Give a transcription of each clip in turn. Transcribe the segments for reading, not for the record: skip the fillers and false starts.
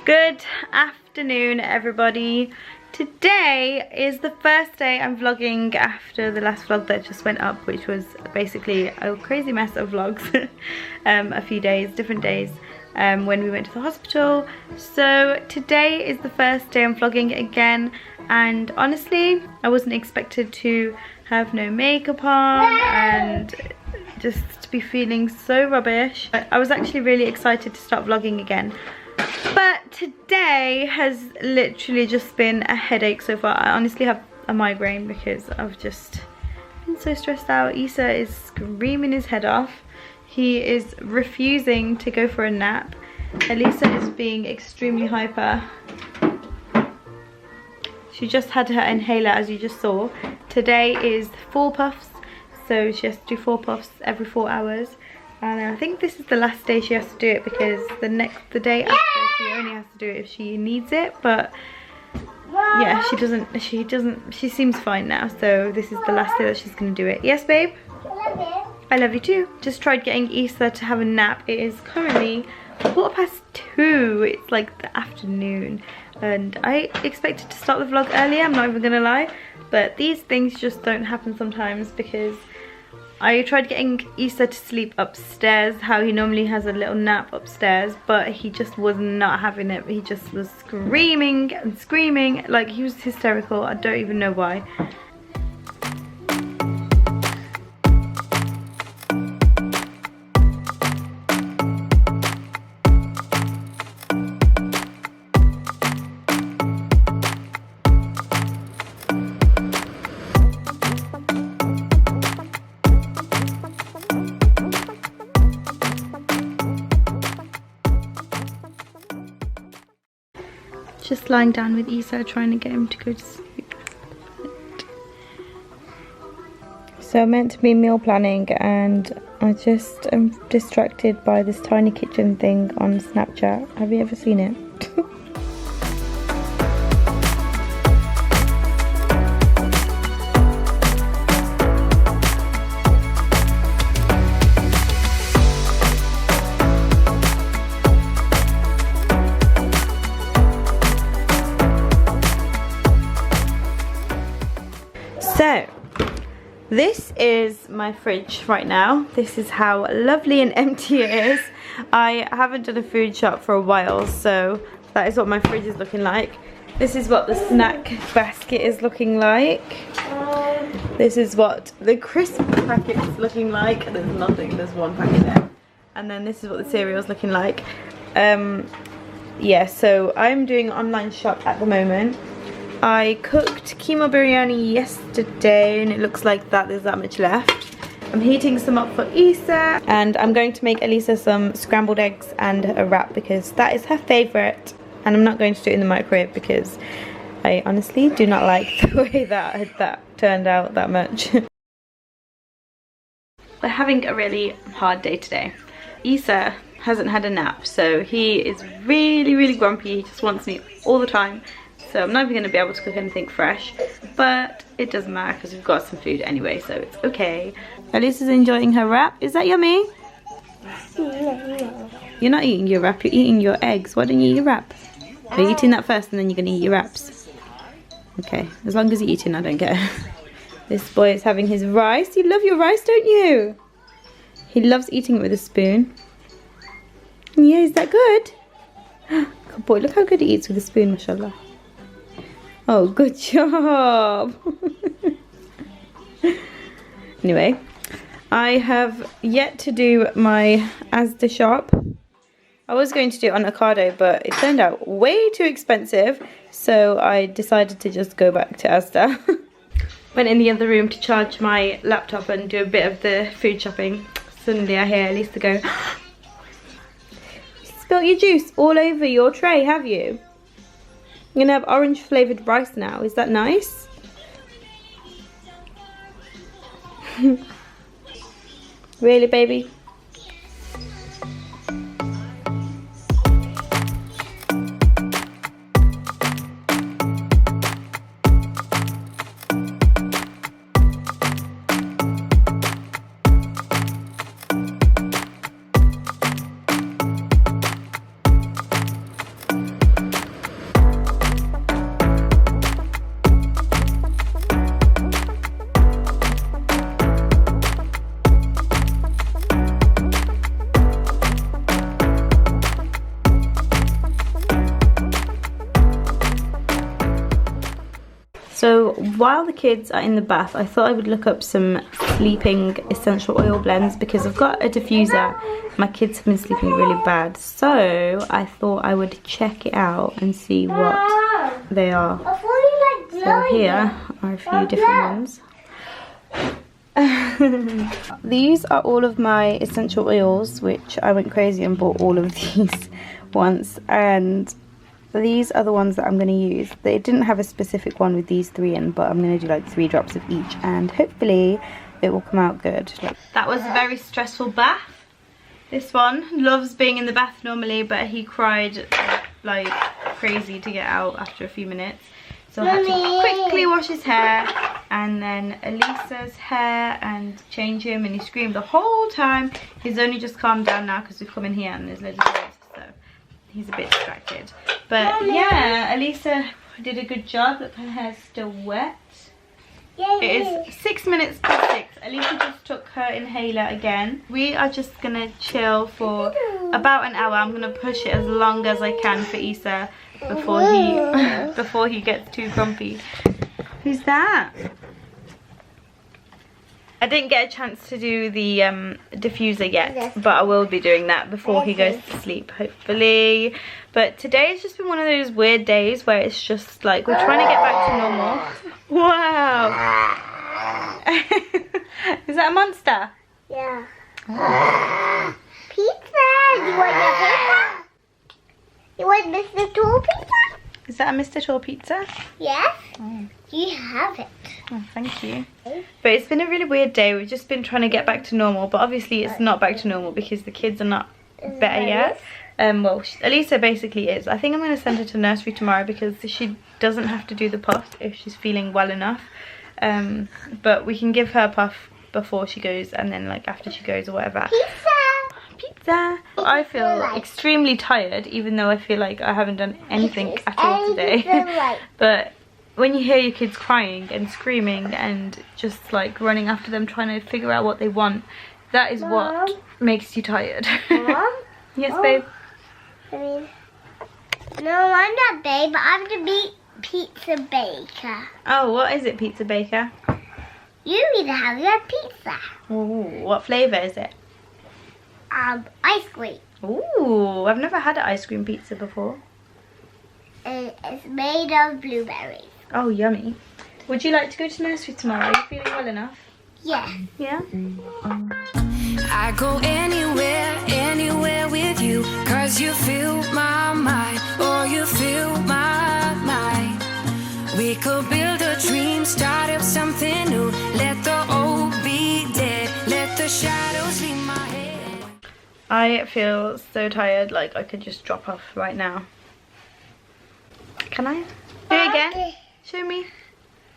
Good afternoon, everybody. Today is the first day I'm vlogging after the last vlog that just went up, which was basically a crazy mess of vlogs. A few days, different days, when we went to the hospital. So today is the first day I'm vlogging again, and honestly I wasn't expected to have no makeup on and just be feeling so rubbish. I was actually really excited to start vlogging again, but today has literally just been a headache so far. I honestly have a migraine because I've just been so stressed out. Issa is screaming his head off. He is refusing to go for a nap. Elisa is being extremely hyper. She just had her inhaler, as you just saw. Today is 4 puffs, so she has to do 4 puffs every 4 hours. And I think this is the last day she has to do it, because the day after she only has to do it if she needs it. But yeah, she seems fine now, so this is the last day that she's gonna do it. Yes, babe? I love you too. Just tried getting Issa to have a nap. It is currently 2:15. It's like the afternoon, and I expected to start the vlog earlier, I'm not even gonna lie, but these things just don't happen sometimes, because I tried getting Issa to sleep upstairs, how he normally has a little nap upstairs, but he just was not having it. He just was screaming and screaming, like he was hysterical. I don't even know why. Just lying down with Issa, trying to get him to go to sleep. So I'm meant to be meal planning, and I just am distracted by this tiny kitchen thing on Snapchat. Have you ever seen it? So, this is my fridge right now. This is how lovely and empty it is. I haven't done a food shop for a while, so that is what my fridge is looking like. This is what the snack basket is looking like. This is what the crisp packet is looking like. There's nothing, there's one packet there. And then this is what the cereal is looking like. Yeah, so I'm doing an online shop at the moment. I cooked keema biryani yesterday, and it looks like there's that much left. I'm heating some up for Issa, and I'm going to make Elisa some scrambled eggs and a wrap, because that is her favourite. And I'm not going to do it in the microwave because I honestly do not like the way that turned out that much. We're having a really hard day today. Issa hasn't had a nap, so he is really grumpy. He just wants me all the time. So I'm not even going to be able to cook anything fresh, but it doesn't matter because we've got some food anyway, so it's okay. Elisa's enjoying her wrap. Is that yummy? No. You're not eating your wrap, you're eating your eggs. Why don't you eat your wrap? Are you eating that first and then you're going to eat your wraps? Okay, as long as you're eating, I don't care. This boy is having his rice. You love your rice, don't you? He loves eating it with a spoon. Yeah, is that good? Good boy, look how good he eats with a spoon, mashallah. Oh, good job. Anyway, I have yet to do my Asda shop. I was going to do it on Ocado, but it turned out way too expensive, so I decided to just go back to Asda. Went in the other room to charge my laptop and do a bit of the food shopping. Suddenly I hear Lisa go, "You spilled your juice all over your tray, have you? You're gonna have orange flavoured rice now. Is that nice?" Really, baby? So while the kids are in the bath, I thought I would look up some sleeping essential oil blends because I've got a diffuser. My kids have been sleeping really bad, so I thought I would check it out and see what they are. So here are a few different ones. These are all of my essential oils, which I went crazy and bought all of these once, and these are the ones that I'm going to use. They didn't have a specific one with these 3 in, but I'm going to do like 3 drops of each, and hopefully it will come out good. That was a very stressful bath. This one loves being in the bath normally, but he cried like crazy to get out after a few minutes. So I had to quickly wash his hair, and then Elisa's hair, and change him, and he screamed the whole time. He's only just calmed down now because we've come in here and there's loads of waves, so he's a bit distracted. But yeah, Elisa did a good job. Look, her hair's still wet. It is 6 minutes past 6. Elisa just took her inhaler again. We are just gonna chill for about an hour. I'm gonna push it as long as I can for Isa before he gets too grumpy. Who's that? I didn't get a chance to do the diffuser yet, but I will be doing that before he goes to sleep, hopefully. But today has just been one of those weird days where it's just like we're trying to get back to normal. Wow. Is that a monster? Yeah. Pizza! You want your pizza? You want Mr. Tool pizza? Is that a Mr. Tall pizza? Yes. Oh. You have it. Oh, thank you. But it's been a really weird day. We've just been trying to get back to normal, but obviously it's not back to normal because the kids are not better yet. Well, Elisa basically is. I think I'm going to send her to nursery tomorrow because she doesn't have to do the puff if she's feeling well enough. But we can give her a puff before she goes, and then like after she goes or whatever. Pizza! I feel extremely tired, even though I feel like I haven't done anything at all today. But when you hear your kids crying and screaming and just like running after them trying to figure out what they want, that is what makes you tired. Mom? Yes, babe? No, I'm not babe. I'm the pizza baker. Oh, what is it, pizza baker? You need to have your pizza. Ooh, what flavour is it? Ice cream. Ooh, I've never had an ice cream pizza before. It's made of blueberries. Oh, yummy. Would you like to go to nursery tomorrow? Are you feeling well enough? Yeah. Yeah? I go anywhere with you, 'cause you fill my mind, or you fill my mind. We could build a dream, start up something new. Let the old be dead, let the shadows leave my head. I feel so tired, like I could just drop off right now. Can I? Do it again? Show me.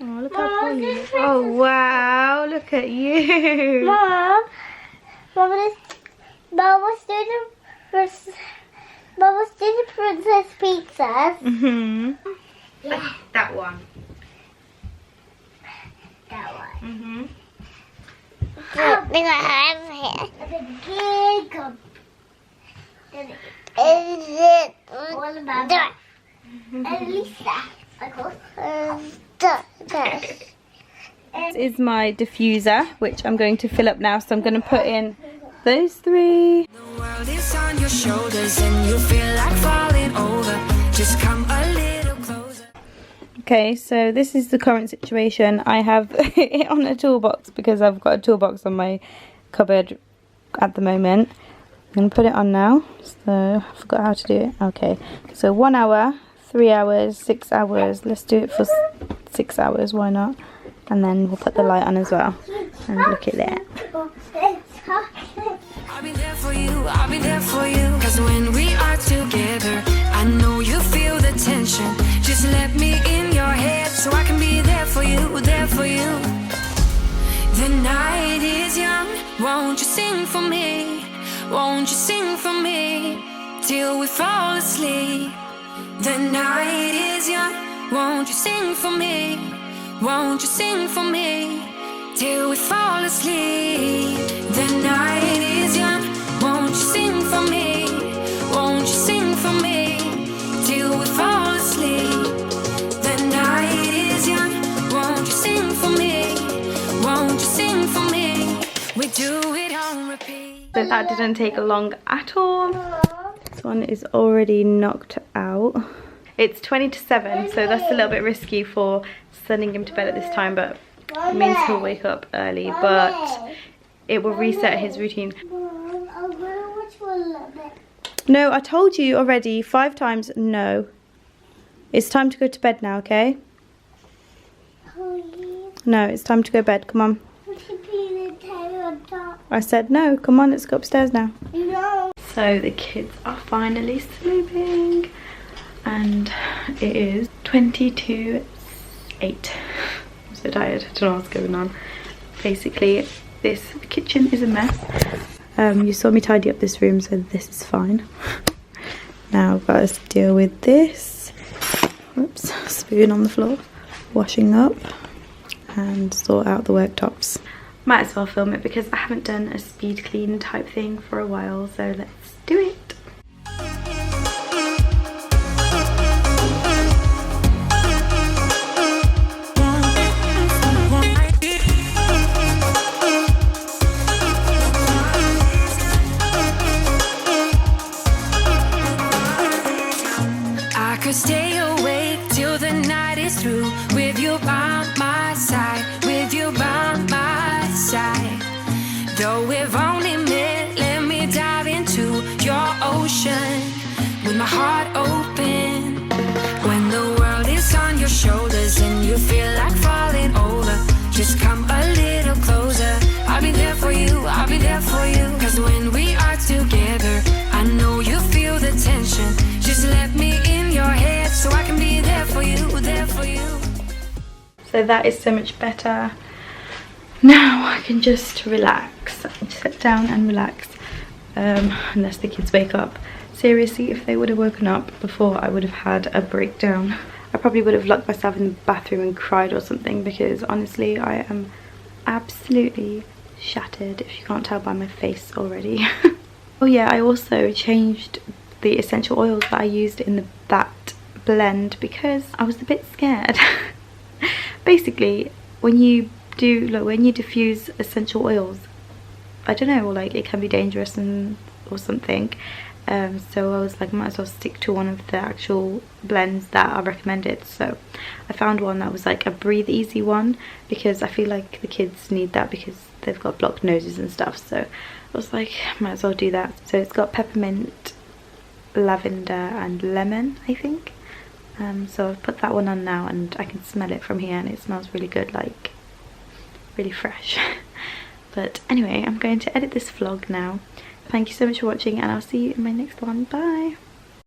Oh, look how cool you look. Oh, wow, look at you. Mom, Mama's doing the princess pizzas. Yeah. That one. That one. Mhm. Look what I have here. It's a big cup. Is it all about that? And Lisa. This is my diffuser, which I'm going to fill up now. So I'm going to put in those 3. The world is on your shoulders and you feel like falling over. Just come a little closer. Okay, so this is the current situation. I have it on a toolbox because I've got a toolbox on my cupboard at the moment. I'm going to put it on now. So I forgot how to do it. Okay, so 1 hour, 3 hours, 6 hours. Let's do it for 6 hours, why not? And then we'll put the light on as well. And look at that. I'll be there for you, I'll be there for you. 'Cause when we are together, I know you feel the tension. Just let me in your head so I can be there for you, there for you. The night is young, won't you sing for me? Won't you sing for me till we fall asleep? The night is young, won't you sing for me? Won't you sing for me till we fall asleep? The night is young, won't you sing for me? Won't you sing for me till we fall asleep? The night is young, do it on repeat. So that didn't take long at all. This one is already knocked out. It's 20 to 7, so that's a little bit risky for sending him to bed at this time, but it means he'll wake up early, but it will reset his routine. No, I told you already 5 times no. It's time to go to bed now, okay? No, it's time to go to bed. Come on. I said no. Come on, let's go upstairs now. No. So the kids are finally sleeping and it is 20 to 8. I'm so tired. I don't know what's going on. Basically, this kitchen is a mess. You saw me tidy up this room, so this is fine. Now I've got to deal with this. Whoops, spoon on the floor. Washing up and sort out the worktops. Might as well film it because I haven't done a speed clean type thing for a while, so let's do it. I could stay awake till the night is through with you by my side, with you by my side. Though we've only met, let me dive into your ocean with my heart open. When the world is on your shoulders and you feel like falling over, just come a little closer. I'll be there for you, I'll be there for you. Cause when we are together, I know you feel the tension. Just let me in your head so I can be there for you, there for you. So that is so much better. Now I can just relax, sit down and relax, unless the kids wake up. Seriously, if they would have woken up before, I would have had a breakdown. I probably would have locked myself in the bathroom and cried or something, because honestly I am absolutely shattered, if you can't tell by my face already. Oh yeah, I also changed the essential oils that I used in that blend because I was a bit scared. Basically, when you diffuse essential oils, I don't know, like it can be dangerous or something. So I was like, might as well stick to one of the actual blends that are recommended. So I found one that was like a breathe easy one, because I feel like the kids need that because they've got blocked noses and stuff. So I was like, might as well do that. So it's got peppermint, lavender and lemon, I think. So I've put that one on now and I can smell it from here and it smells really good, like really fresh. But anyway, I'm going to edit this vlog now. Thank you so much for watching and I'll see you in my next one. Bye!